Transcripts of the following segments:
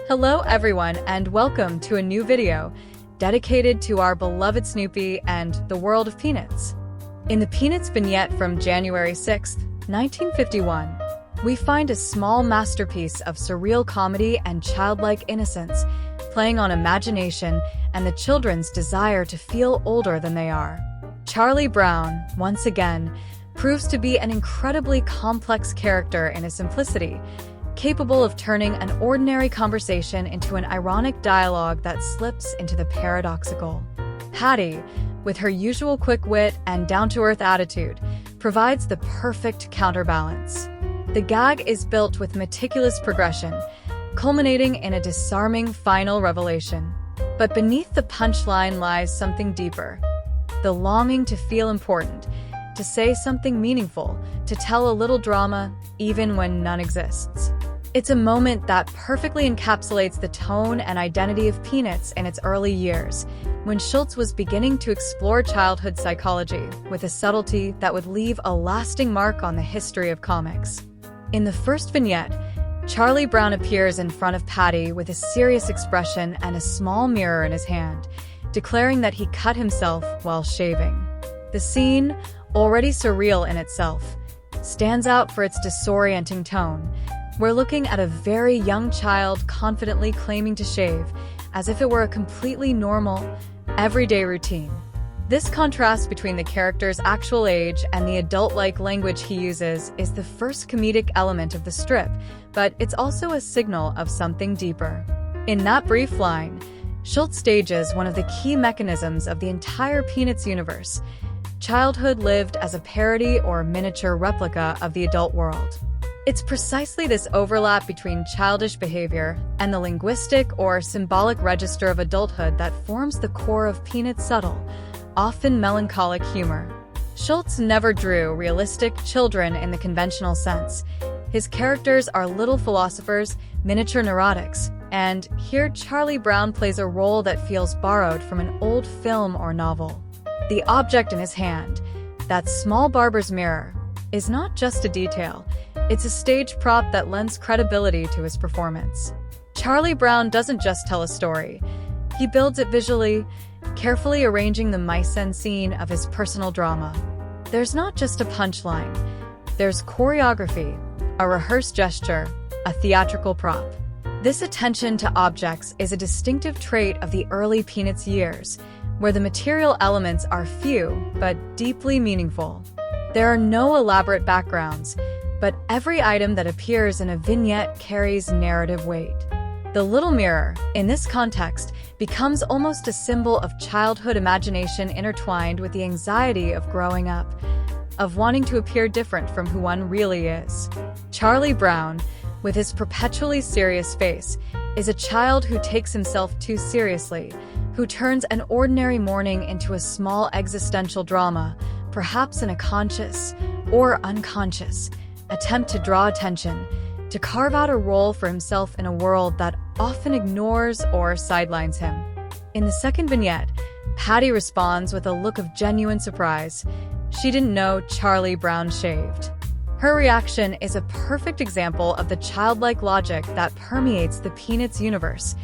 Hello everyone and welcome to a new video dedicated to our beloved Snoopy and the world of Peanuts. In the Peanuts vignette from January 6, 1951, we find a small masterpiece of surreal comedy and childlike innocence, playing on imagination and the children's desire to feel older than they are. Charlie Brown, once again, proves to be an incredibly complex character in his simplicity, capable of turning an ordinary conversation into an ironic dialogue that slips into the paradoxical. Patty, with her usual quick wit and down-to-earth attitude, provides the perfect counterbalance. The gag is built with meticulous progression, culminating in a disarming final revelation. But beneath the punchline lies something deeper: the longing to feel important, to say something meaningful, to tell a little drama, even when none exists. It's a moment that perfectly encapsulates the tone and identity of Peanuts in its early years, when Schulz was beginning to explore childhood psychology with a subtlety that would leave a lasting mark on the history of comics. In the first vignette, Charlie Brown appears in front of Patty with a serious expression and a small mirror in his hand, declaring that he cut himself while shaving. The scene, already surreal in itself, stands out for its disorienting tone. We're looking at a very young child confidently claiming to shave, as if it were a completely normal, everyday routine. This contrast between the character's actual age and the adult-like language he uses is the first comedic element of the strip, but it's also a signal of something deeper. In that brief line, Schulz stages one of the key mechanisms of the entire Peanuts universe: childhood lived as a parody or miniature replica of the adult world. It's precisely this overlap between childish behavior and the linguistic or symbolic register of adulthood that forms the core of Peanuts' subtle, often melancholic humor. Schulz never drew realistic children in the conventional sense. His characters are little philosophers, miniature neurotics, and here Charlie Brown plays a role that feels borrowed from an old film or novel. The object in his hand, that small barber's mirror, is not just a detail. It's a stage prop that lends credibility to his performance. Charlie Brown doesn't just tell a story. He builds it visually, carefully arranging the mise-en-scene of his personal drama. There's not just a punchline. There's choreography, a rehearsed gesture, a theatrical prop. This attention to objects is a distinctive trait of the early Peanuts years, where the material elements are few but deeply meaningful. There are no elaborate backgrounds, but every item that appears in a vignette carries narrative weight. The little mirror, in this context, becomes almost a symbol of childhood imagination intertwined with the anxiety of growing up, of wanting to appear different from who one really is. Charlie Brown, with his perpetually serious face, is a child who takes himself too seriously, who turns an ordinary morning into a small existential drama, perhaps in a conscious or unconscious attempt to draw attention, to carve out a role for himself in a world that often ignores or sidelines him. In the second vignette, Patty responds with a look of genuine surprise. She didn't know Charlie Brown shaved. Her reaction is a perfect example of the childlike logic that permeates the Peanuts universe.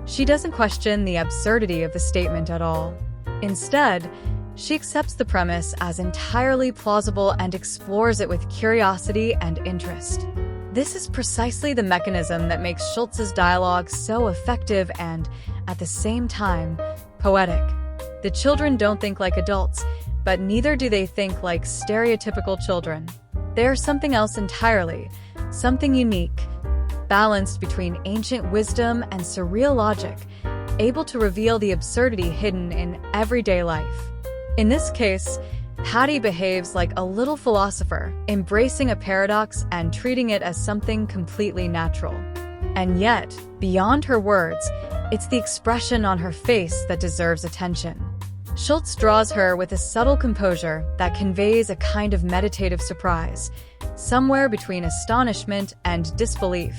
She doesn't question the absurdity of the statement at all. Instead, she accepts the premise as entirely plausible and explores it with curiosity and interest. This is precisely the mechanism that makes Schulz's dialogue so effective and, at the same time, poetic. The children don't think like adults, but neither do they think like stereotypical children. They are something else entirely, something unique, balanced between ancient wisdom and surreal logic, able to reveal the absurdity hidden in everyday life. In this case, Patty behaves like a little philosopher, embracing a paradox and treating it as something completely natural. And yet, beyond her words, it's the expression on her face that deserves attention. Schulz draws her with a subtle composure that conveys a kind of meditative surprise, somewhere between astonishment and disbelief,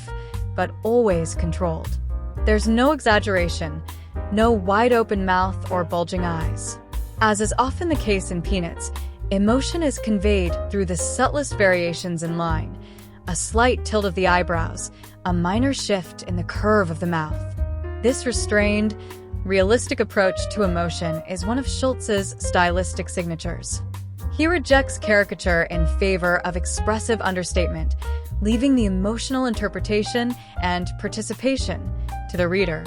but always controlled. There's no exaggeration, no wide-open mouth or bulging eyes. As is often the case in Peanuts, emotion is conveyed through the subtlest variations in line: a slight tilt of the eyebrows, a minor shift in the curve of the mouth. This restrained, realistic approach to emotion is one of Schulz's stylistic signatures. He rejects caricature in favor of expressive understatement, leaving the emotional interpretation and participation to the reader.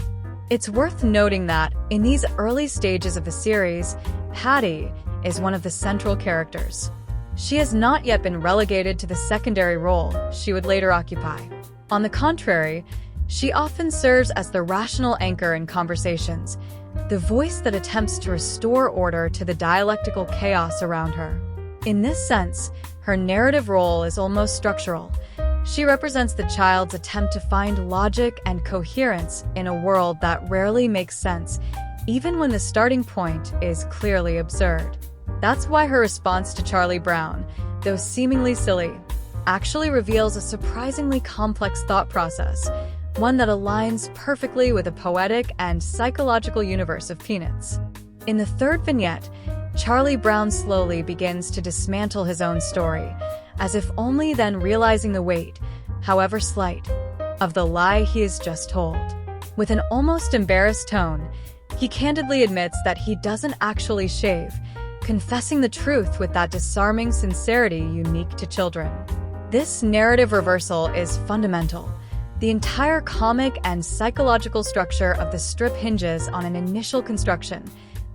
It's worth noting that, in these early stages of the series, Hattie is one of the central characters. She has not yet been relegated to the secondary role she would later occupy. On the contrary, she often serves as the rational anchor in conversations, the voice that attempts to restore order to the dialectical chaos around her. In this sense, her narrative role is almost structural. She represents the child's attempt to find logic and coherence in a world that rarely makes sense, even when the starting point is clearly absurd. That's why her response to Charlie Brown, though seemingly silly, actually reveals a surprisingly complex thought process, one that aligns perfectly with the poetic and psychological universe of Peanuts. In the third vignette, Charlie Brown slowly begins to dismantle his own story, as if only then realizing the weight, however slight, of the lie he has just told. With an almost embarrassed tone, he candidly admits that he doesn't actually shave, confessing the truth with that disarming sincerity unique to children. This narrative reversal is fundamental. The entire comic and psychological structure of the strip hinges on an initial construction,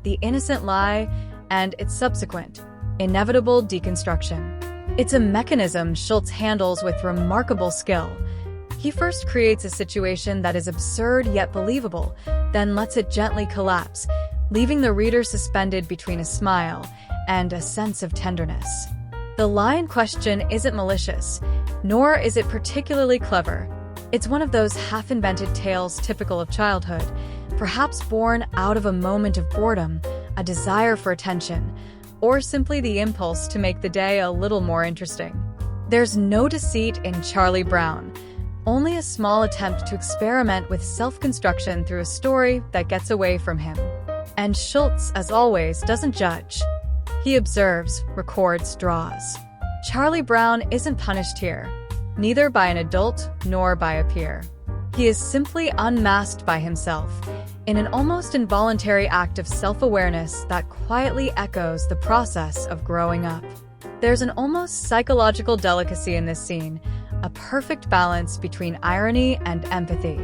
the innocent lie, and its subsequent, inevitable deconstruction. It's a mechanism Schulz handles with remarkable skill. He first creates a situation that is absurd yet believable, then lets it gently collapse, leaving the reader suspended between a smile and a sense of tenderness. The lie in question isn't malicious, nor is it particularly clever. It's one of those half-invented tales typical of childhood, perhaps born out of a moment of boredom, a desire for attention, or simply the impulse to make the day a little more interesting. There's no deceit in Charlie Brown, only a small attempt to experiment with self-construction through a story that gets away from him. And Schulz, as always, doesn't judge. He observes, records, draws. Charlie Brown isn't punished here, neither by an adult nor by a peer. He is simply unmasked by himself, in an almost involuntary act of self-awareness that quietly echoes the process of growing up. There's an almost psychological delicacy in this scene, a perfect balance between irony and empathy.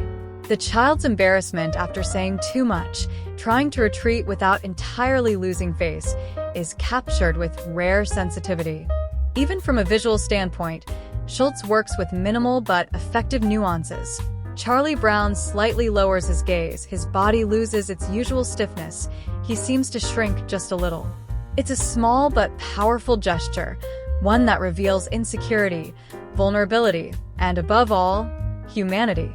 The child's embarrassment after saying too much, trying to retreat without entirely losing face, is captured with rare sensitivity. Even from a visual standpoint, Schulz works with minimal but effective nuances. Charlie Brown slightly lowers his gaze, his body loses its usual stiffness, he seems to shrink just a little. It's a small but powerful gesture, one that reveals insecurity, vulnerability, and above all, humanity.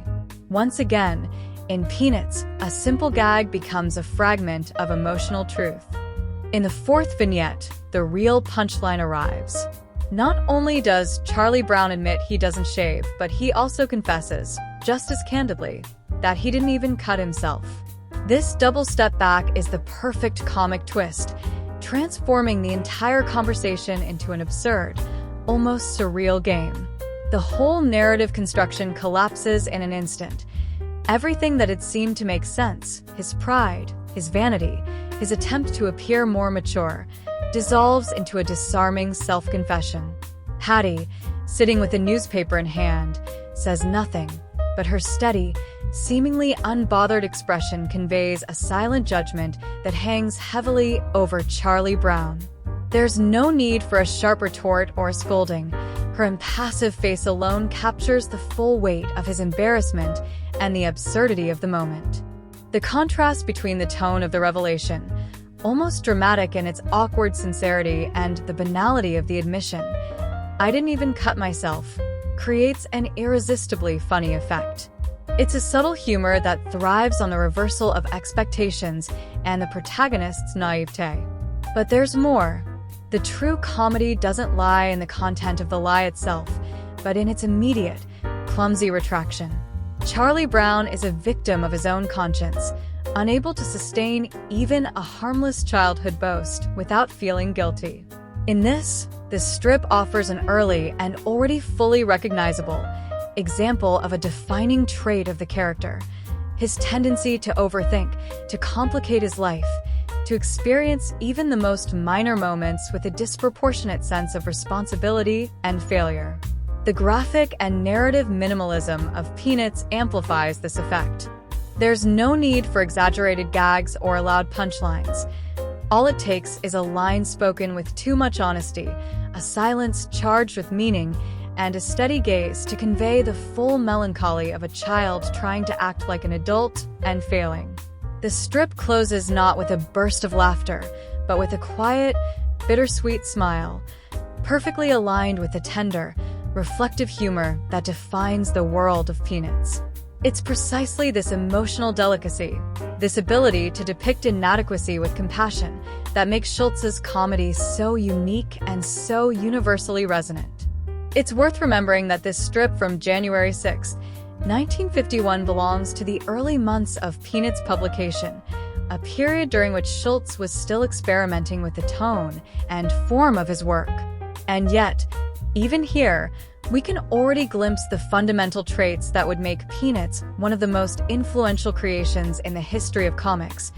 Once again, in Peanuts, a simple gag becomes a fragment of emotional truth. In the fourth vignette, the real punchline arrives. Not only does Charlie Brown admit he doesn't shave, but he also confesses, just as candidly, that he didn't even cut himself. This double step back is the perfect comic twist, transforming the entire conversation into an absurd, almost surreal game. The whole narrative construction collapses in an instant. Everything that had seemed to make sense, his pride, his vanity, his attempt to appear more mature, dissolves into a disarming self-confession. Hattie, sitting with a newspaper in hand, says nothing, but her steady, seemingly unbothered expression conveys a silent judgment that hangs heavily over Charlie Brown. There's no need for a sharp retort or a scolding. Her impassive face alone captures the full weight of his embarrassment and the absurdity of the moment. The contrast between the tone of the revelation, almost dramatic in its awkward sincerity, and the banality of the admission, "I didn't even cut myself," creates an irresistibly funny effect. It's a subtle humor that thrives on the reversal of expectations and the protagonist's naivete. But there's more. The true comedy doesn't lie in the content of the lie itself, but in its immediate, clumsy retraction. Charlie Brown is a victim of his own conscience, unable to sustain even a harmless childhood boast without feeling guilty. In this, the strip offers an early and already fully recognizable, example of a defining trait of the character: his tendency to overthink, to complicate his life, to experience even the most minor moments with a disproportionate sense of responsibility and failure. The graphic and narrative minimalism of Peanuts amplifies this effect. There's no need for exaggerated gags or loud punchlines. All it takes is a line spoken with too much honesty, a silence charged with meaning, and a steady gaze to convey the full melancholy of a child trying to act like an adult and failing. The strip closes not with a burst of laughter, but with a quiet, bittersweet smile, perfectly aligned with the tender, reflective humor that defines the world of Peanuts. It's precisely this emotional delicacy, this ability to depict inadequacy with compassion, that makes Schulz's comedy so unique and so universally resonant. It's worth remembering that this strip from January 6, 1951 belongs to the early months of Peanuts publication, a period during which Schulz was still experimenting with the tone and form of his work. And yet, even here, we can already glimpse the fundamental traits that would make Peanuts one of the most influential creations in the history of comics: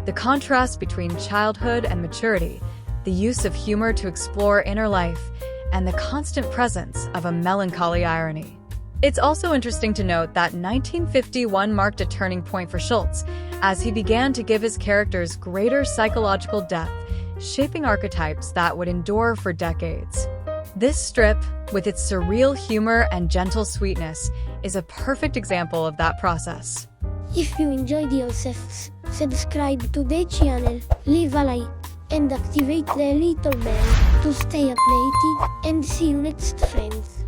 the contrast between childhood and maturity, the use of humor to explore inner life, and the constant presence of a melancholy irony. It's also interesting to note that 1951 marked a turning point for Schulz, as he began to give his characters greater psychological depth, shaping archetypes that would endure for decades. This strip, with its surreal humor and gentle sweetness, is a perfect example of that process. If you enjoyed yourself, subscribe to the channel, leave a like, and activate the little bell to stay updated, and see you next, friends.